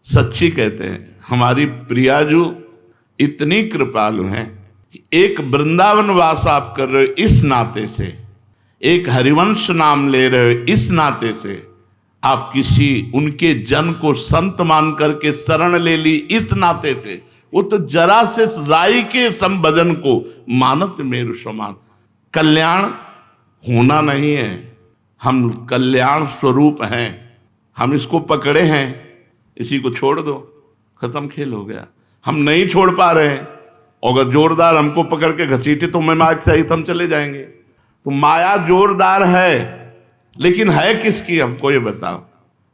सच्ची कहते हैं हमारी प्रियाजू इतनी कृपालु हैं कि एक वृंदावन वास आप कर रहे हो इस नाते से, एक हरिवंश नाम ले रहे हो इस नाते से, आप किसी उनके जन को संत मान करके शरण ले ली इस नाते से, वो तो जरा से राई के संबदन को मानत मेरु समान। कल्याण होना नहीं है, हम कल्याण स्वरूप हैं, हम इसको पकड़े हैं, इसी को छोड़ दो, खत्म खेल हो गया। हम नहीं छोड़ पा रहे हैं, अगर जोरदार हमको पकड़ के घसीटे तो मैं मार्ग सहित हम चले जाएंगे। तो माया जोरदार है, लेकिन है किसकी हमको ये बताओ।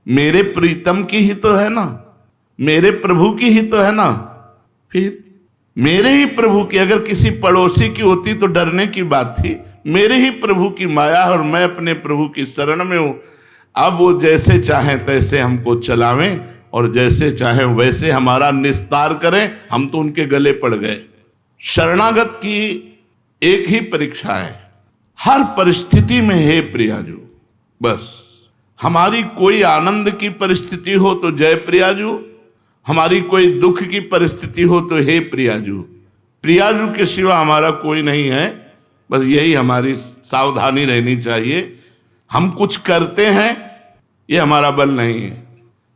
मेरे प्रीतम की ही तो है ना, मेरे प्रभु की ही तो है ना। फिर मेरे ही प्रभु की, अगर किसी पड़ोसी की होती तो डरने की बात थी। मेरे ही प्रभु की माया और मैं अपने प्रभु की शरण में हूं। अब वो जैसे चाहें तैसे हमको चलावें और जैसे चाहें वैसे हमारा निस्तार करें, हम तो उनके गले पड़ गए। शरणागत की एक ही परीक्षा है, हर परिस्थिति में हे प्रियाजू, बस हमारी कोई आनंद की परिस्थिति हो तो जय प्रियाजू, हमारी कोई दुख की परिस्थिति हो तो हे प्रियाजू। प्रियाजू के सिवा हमारा कोई नहीं है, बस यही हमारी सावधानी रहनी चाहिए। हम कुछ करते हैं ये हमारा बल नहीं है,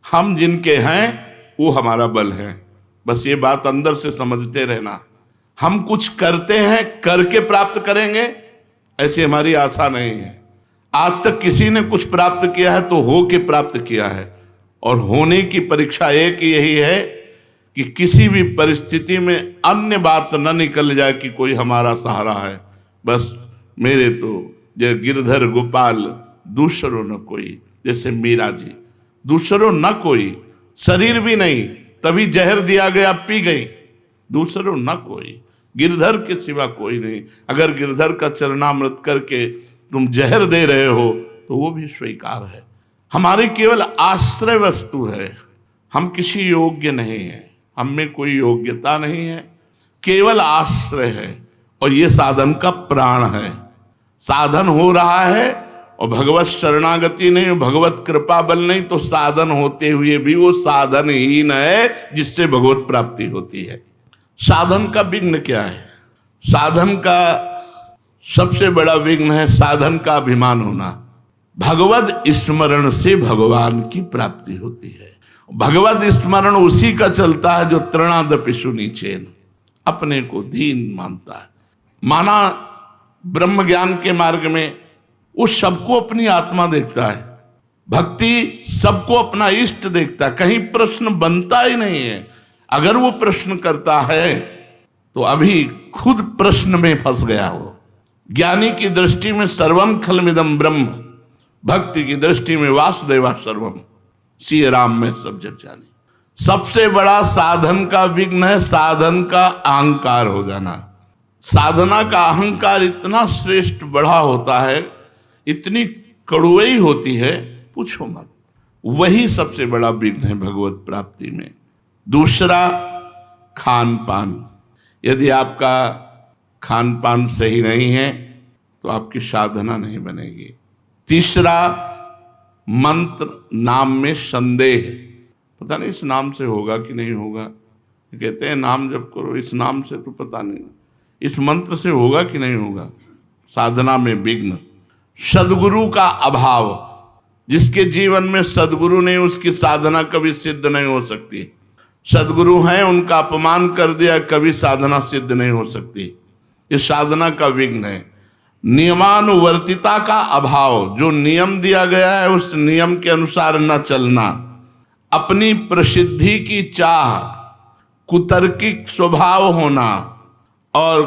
हम जिनके हैं वो हमारा बल है। बस ये बात अंदर से समझते रहना। हम कुछ करते हैं करके प्राप्त करेंगे ऐसी हमारी आशा नहीं है। आज तक किसी ने कुछ प्राप्त किया है तो हो के प्राप्त किया है, और होने की परीक्षा एक यही है कि किसी भी परिस्थिति में अन्य बात न निकल जाए कि कोई हमारा सहारा है। बस मेरे तो जय गिरधर गोपाल दूसरो न कोई, जैसे मीरा जी, दूसरो न कोई, शरीर भी नहीं तभी जहर दिया गया पी गई, दूसरो न कोई, गिरधर के सिवा कोई नहीं। अगर गिरधर का चरणामृत करके तुम जहर दे रहे हो तो वो भी स्वीकार है। हमारी केवल आश्रय वस्तु है, हम किसी योग्य नहीं है, हम में कोई योग्यता नहीं है, केवल आश्रय है। और ये साधन का प्राण है। साधन हो रहा है और भगवत शरणागति नहीं, भगवत कृपा बल नहीं, तो साधन होते हुए भी वो साधन हीन है जिससे भगवत प्राप्ति होती है। साधन का विघ्न क्या है? साधन का सबसे बड़ा विघ्न है साधन का अभिमान होना। भगवत स्मरण से भगवान की प्राप्ति होती है। भगवत स्मरण उसी का चलता है जो तृणादपि सुनीचेन, अपने को दीन मानता है। माना ब्रह्म ज्ञान के मार्ग में वो सबको अपनी आत्मा देखता है, भक्ति सबको अपना इष्ट देखता है, कहीं प्रश्न बनता ही नहीं है। अगर वो प्रश्न करता है तो अभी खुद प्रश्न में फंस गया हो। ज्ञानी की दृष्टि में सर्वम खलमिदम ब्रह्म, भक्ति की दृष्टि में वासुदेवा सर्वम, श्री राम में सब जग जानी। सबसे बड़ा साधन का विघ्न है साधन का अहंकार हो जाना। साधना का अहंकार इतना श्रेष्ठ बड़ा होता है, इतनी कड़ुई होती है, पूछो मत। वही सबसे बड़ा विघ्न है भगवत प्राप्ति में। दूसरा खान पान, यदि आपका खान पान सही नहीं है तो आपकी साधना नहीं बनेगी। तीसरा मंत्र नाम में संदेह, पता नहीं इस नाम से होगा कि नहीं होगा। कहते हैं नाम जप करो इस नाम से, तो पता नहीं इस मंत्र से होगा कि नहीं होगा। साधना में विघ्न, सद्गुरु का अभाव, जिसके जीवन में सद्गुरु नहीं उसकी साधना कभी सिद्ध नहीं हो सकती। सद्गुरु हैं उनका अपमान कर दिया, कभी साधना सिद्ध नहीं हो सकती। ये साधना का विघ्न है। नियमानुवर्तिता का अभाव, जो नियम दिया गया है उस नियम के अनुसार न चलना, अपनी प्रसिद्धि की चाह, कुतर्किक स्वभाव होना और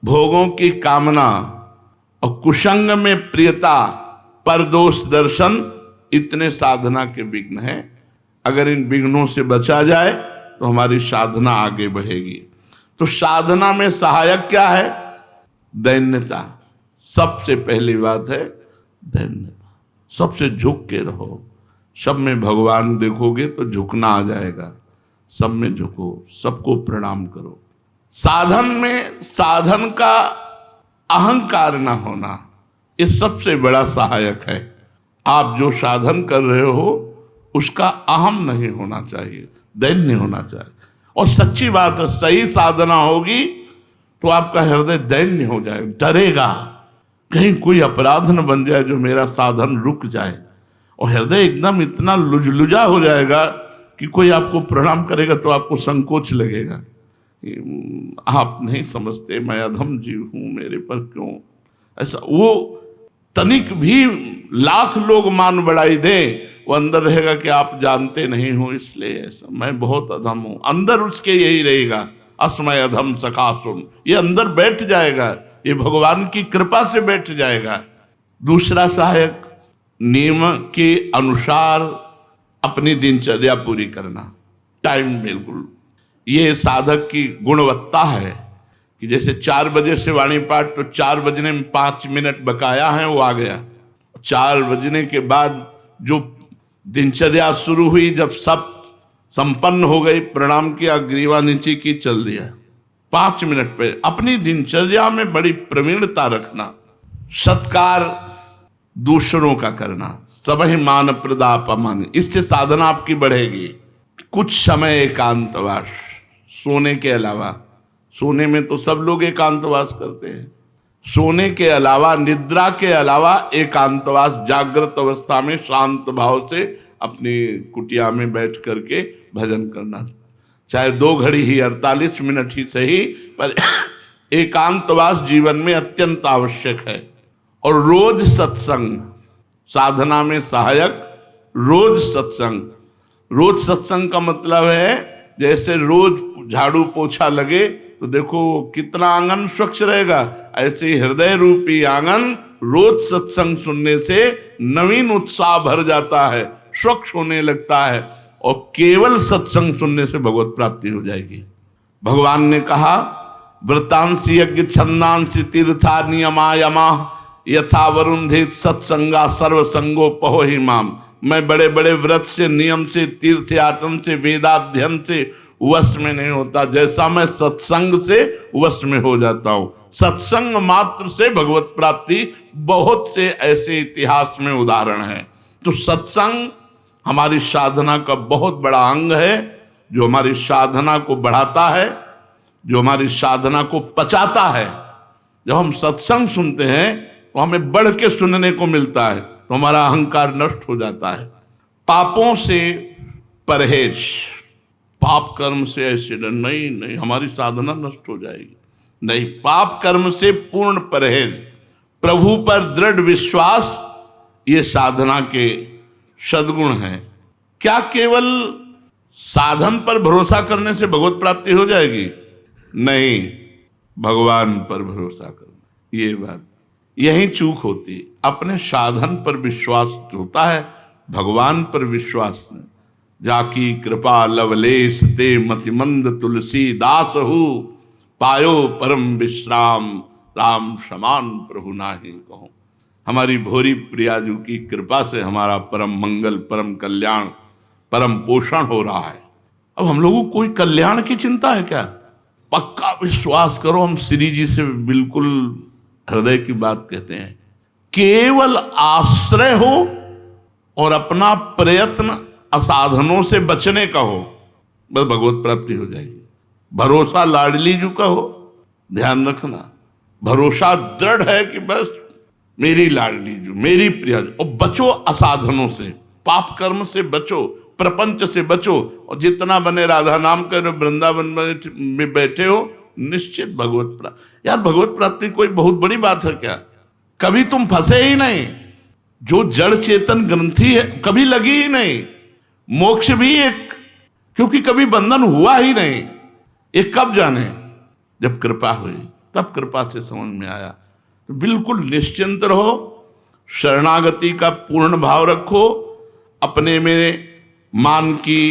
भोगों की कामना और कुसंग में प्रियता, परदोष दर्शन, इतने साधना के विघ्न हैं। अगर इन विघ्नों से बचा जाए तो हमारी साधना आगे बढ़ेगी। तो साधना में सहायक क्या है? दैन्यता। सबसे पहली बात है दैन्यता। सबसे झुक के रहो। सब में भगवान देखोगे तो झुकना आ जाएगा। सब में झुको, सबको प्रणाम करो। साधन में साधन का अहंकार न होना, ये सबसे बड़ा सहायक है। आप जो साधन कर रहे हो उसका अहम नहीं होना चाहिए, दैन्य होना चाहिए। और सच्ची बात है, सही साधना होगी तो आपका हृदय दैन्य हो जाए, डरेगा कहीं कोई अपराध न बन जाए जो मेरा साधन रुक जाए। और हृदय एकदम इतना लुजलुजा हो जाएगा कि कोई आपको प्रणाम करेगा तो आपको संकोच लगेगा, आप नहीं समझते मैं अधम जीव हूं, मेरे पर क्यों ऐसा। वो तनिक भी लाख लोग मान बढ़ाई दे, वो अंदर रहेगा कि आप जानते नहीं हो इसलिए ऐसा, मैं बहुत अधम हूं। अंदर उसके यही रहेगा, असमय अधम सखा सुन, ये अंदर बैठ जाएगा, ये भगवान की कृपा से बैठ जाएगा। दूसरा सहायक, नियम के अनुसार अपनी दिनचर्या पूरी करना, टाइम बिल्कुल। ये साधक की गुणवत्ता है कि जैसे 4 बजे से वाणी पाठ, तो 4 बजने में 5 मिनट बकाया है, वो आ गया। 4 बजने के बाद जो दिनचर्या शुरू हुई, जब सब संपन्न हो गई, प्रणाम किया, ग्रीवा नीचे की, चल दिया। 5 मिनट पे अपनी दिनचर्या में बड़ी प्रवीणता रखना, सत्कार दूसरों का करना, सबहि मान प्रदापमान, इससे साधना आपकी बढ़ेगी। कुछ समय एकांतवास, सोने के अलावा, सोने में तो सब लोग एकांतवास करते हैं, सोने के अलावा, निद्रा के अलावा एकांतवास, जागृत अवस्था में शांत भाव से अपनी कुटिया में बैठ करके भजन करना, चाहे 2 घड़ी ही, 48 मिनट ही सही, पर एकांतवास जीवन में अत्यंत आवश्यक है। और रोज सत्संग, साधना में सहायक रोज सत्संग। रोज सत्संग का मतलब है जैसे रोज झाड़ू पोछा लगे तो देखो कितना आंगन स्वच्छ रहेगा, ऐसे हृदय रूपी आंगन रोज सत्संग सुनने से नवीन उत्साह भर जाता है, स्वच्छ होने लगता है, और केवल सत्संग सुनने से भगवत प्राप्ति हो जाएगी। भगवान ने कहा, व्रतांसि यज्ञ छंदांसि तीर्था नियमा यमा यथा वरुंधित सत्संगा सर्वसंगो पहो ही माम। मैं बड़े बड़े व्रत से, नियम से, तीर्थ यातन से, वेदाध्ययन से वश में नहीं होता, जैसा मैं सत्संग से वश में हो जाता हूं। सत्संग मात्र से भगवत प्राप्ति, बहुत से ऐसे इतिहास में उदाहरण है। तो सत्संग हमारी साधना का बहुत बड़ा अंग है, जो हमारी साधना को बढ़ाता है, जो हमारी साधना को पचाता है। जब हम सत्संग सुनते हैं तो हमें बढ़ के सुनने को मिलता है, तो हमारा अहंकार नष्ट हो जाता है। पापों से परहेज, पाप कर्म से ऐसे नहीं नहीं हमारी साधना नष्ट हो जाएगी, नहीं, पाप कर्म से पूर्ण परहेज, प्रभु पर दृढ़ विश्वास, ये साधना के सद्गुण हैं। क्या केवल साधन पर भरोसा करने से भगवत प्राप्ति हो जाएगी? नहीं, भगवान पर भरोसा करना, ये बात, यही चूक होती है। अपने साधन पर विश्वास होता है, भगवान पर विश्वास नहीं। जाकी कृपा लवलेश ते मतिमंद तुलसी दास हु, पायो परम विश्राम राम समान प्रभु नाही कहूं। हमारी भोरी प्रियाजू की कृपा से हमारा परम मंगल, परम कल्याण, परम पोषण हो रहा है। अब हम लोगों को कोई कल्याण की चिंता है क्या? पक्का विश्वास करो, हम श्री जी से बिल्कुल हृदय की बात कहते हैं। केवल आश्रय हो और अपना प्रयत्न असाधनों से बचने का हो, बस भगवत प्राप्ति हो जाएगी। भरोसा लाडली जू का हो, ध्यान रखना, भरोसा दृढ़ है कि बस मेरी लाडली जू, मेरी प्रिया जू, और बचो असाधनों से, पाप कर्म से बचो, प्रपंच से बचो, और जितना बने राधा नाम करो, वृंदावन में बैठे हो, निश्चित भगवत प्राप्ति। यार भगवत प्राप्ति कोई बहुत बड़ी बात है क्या? कभी तुम फंसे ही नहीं, जो जड़ चेतन ग्रंथि है कभी लगी ही नहीं। मोक्ष भी एक, क्योंकि कभी बंधन हुआ ही नहीं। ये कब जाने? जब कृपा हुई, तब कृपा से समझ में आया। तो बिल्कुल निश्चिंत रहो, शरणागति का पूर्ण भाव रखो, अपने में मान की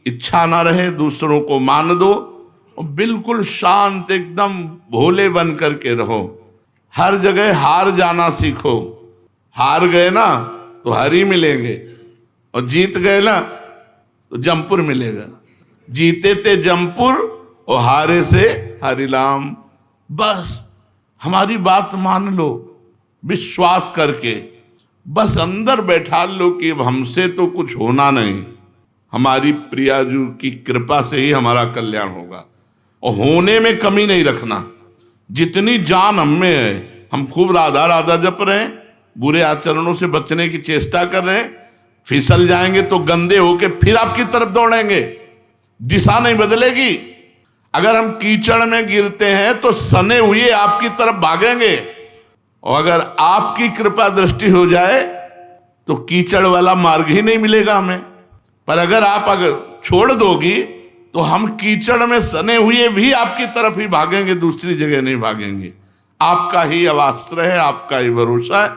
इच्छा ना रहे, दूसरों को मान दो, और बिल्कुल शांत एकदम भोले बन करके रहो। हर जगह हार जाना सीखो। हार गए ना तो हरी मिलेंगे, और जीत गए ना तो जमपुर मिलेगा। जीते थे जमपुर और हारे से हरिलाम। बस हमारी बात मान लो, विश्वास करके बस अंदर बैठा लो कि हमसे तो कुछ होना नहीं, हमारी प्रियाजू की कृपा से ही हमारा कल्याण होगा। और होने में कमी नहीं रखना। जितनी जान हम में है, हम खूब राधा राधा जप रहे हैं, बुरे आचरणों से बचने की चेष्टा कर रहे हैं, फिसल जाएंगे तो गंदे होके फिर आपकी तरफ दौड़ेंगे, दिशा नहीं बदलेगी। अगर हम कीचड़ में गिरते हैं तो सने हुए आपकी तरफ भागेंगे, और अगर आपकी कृपा दृष्टि हो जाए तो कीचड़ वाला मार्ग ही नहीं मिलेगा हमें। पर अगर छोड़ दोगी तो हम कीचड़ में सने हुए भी आपकी तरफ ही भागेंगे, दूसरी जगह नहीं भागेंगे। आपका ही आश्रय है, आपका ही भरोसा है।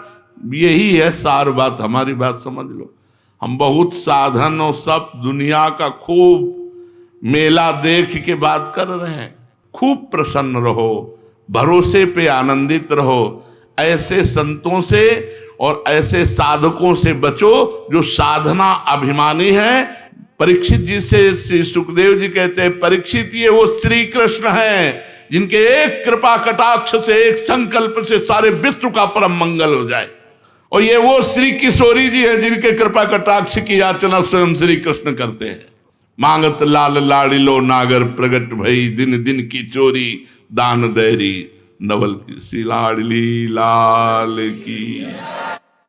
यही है सार बात, हमारी बात समझ लो। हम बहुत साधन और सब दुनिया का खूब मेला देख के बात कर रहे हैं। खूब प्रसन्न रहो, भरोसे पे आनंदित रहो। ऐसे संतों से और ऐसे साधकों से बचो जो साधना अभिमानी है। परीक्षित जी से श्री सुखदेव जी कहते हैं, परीक्षित ये वो श्री कृष्ण हैं जिनके एक कृपा कटाक्ष से, एक संकल्प से सारे विश्व का परम मंगल हो जाए। और ये वो श्री किशोरी जी है जिनके कृपा कटाक्ष की याचना स्वयं श्री कृष्ण करते हैं। मांगत लाल लाड़िलो नागर प्रगट भई, दिन दिन की चोरी दान दैरी, नवल की सी लाडली लाल की।